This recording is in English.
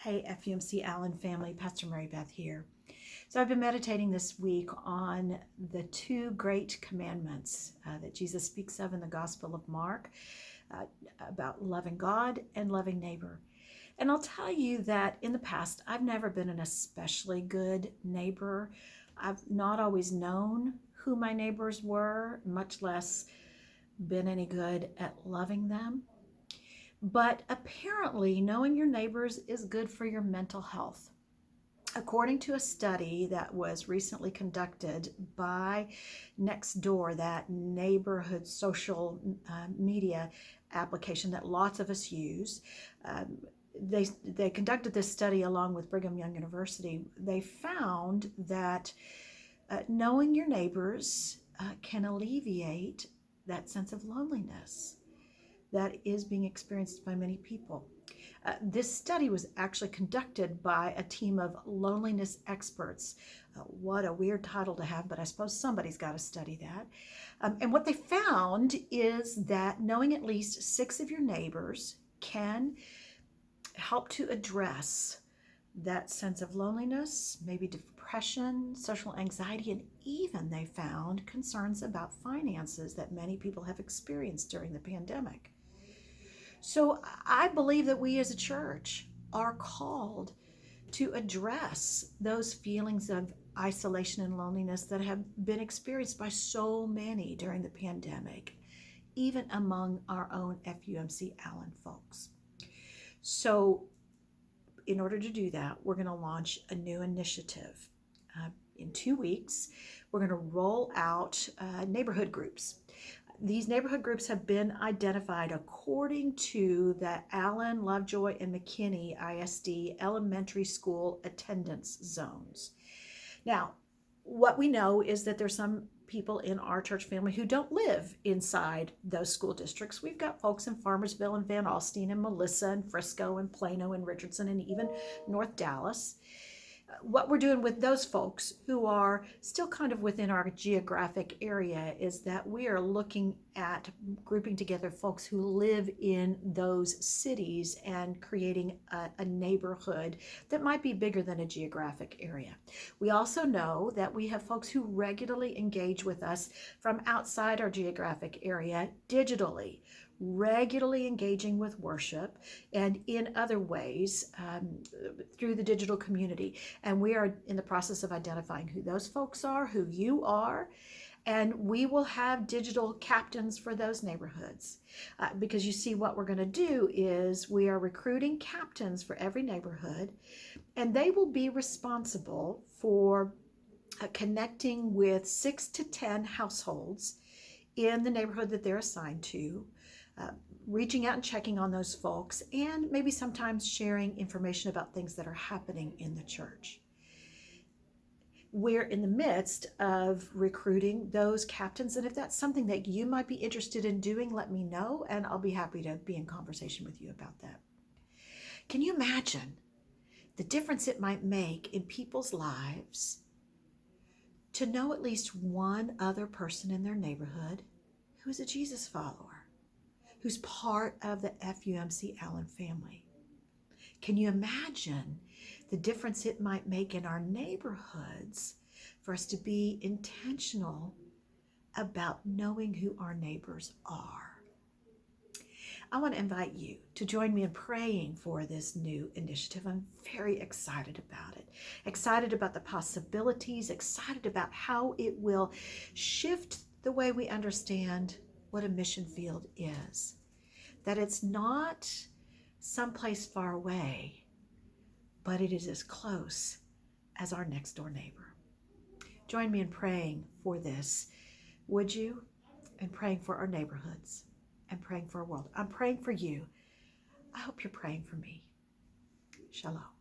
Hey, FUMC Allen family, Pastor Mary Beth here. So I've been meditating this week on the two great commandments that Jesus speaks of in the Gospel of Mark about loving God and loving neighbor. And I'll tell you that in the past, I've never been an especially good neighbor. I've not always known who my neighbors were, much less been any good at loving them. But apparently, knowing your neighbors is good for your mental health. According to a study that was recently conducted by Nextdoor, that neighborhood social media application that lots of us use, they conducted this study along with Brigham Young University. They found that knowing your neighbors can alleviate that sense of loneliness that is being experienced by many people. This study was actually conducted by a team of loneliness experts. What a weird title to have, but I suppose somebody's got to study that. And what they found is that knowing at least 6 of your neighbors can help to address that sense of loneliness, maybe depression, social anxiety, and even they found concerns about finances that many people have experienced during the pandemic. So I believe that we as a church are called to address those feelings of isolation and loneliness that have been experienced by so many during the pandemic, even among our own FUMC Allen folks. So in order to do that, we're going to launch a new initiative. In 2 weeks, we're going to roll out neighborhood groups. These neighborhood groups have been identified according to the Allen, Lovejoy, and McKinney ISD elementary school attendance zones. Now, what we know is that there's some people in our church family who don't live inside those school districts. We've got folks in Farmersville and Van Alstyne and Melissa and Frisco and Plano and Richardson and even North Dallas. What we're doing with those folks who are still kind of within our geographic area is that we are looking at grouping together folks who live in those cities and creating a neighborhood that might be bigger than a geographic area. We also know that we have folks who regularly engage with us from outside our geographic area digitally, regularly engaging with worship and in other ways through the digital community. And we are in the process of identifying who those folks are, who you are, and we will have digital captains for those neighborhoods. Because you see, what we're going to do is we are recruiting captains for every neighborhood, and they will be responsible for connecting with 6 to 10 households in the neighborhood that they're assigned to, reaching out and checking on those folks, and maybe sometimes sharing information about things that are happening in the church. We're in the midst of recruiting those captains, and if that's something that you might be interested in doing, let me know, and I'll be happy to be in conversation with you about that. Can you imagine the difference it might make in people's lives to know at least one other person in their neighborhood who is a Jesus follower, who's part of the FUMC Allen family? Can you imagine the difference it might make in our neighborhoods for us to be intentional about knowing who our neighbors are? I want to invite you to join me in praying for this new initiative. I'm very excited about it, excited about the possibilities, excited about how it will shift the way we understand what a mission field is, that it's not someplace far away, but it is as close as our next door neighbor. Join me in praying for this, would you? And praying for our neighborhoods and praying for our world. I'm praying for you. I hope you're praying for me. Shalom.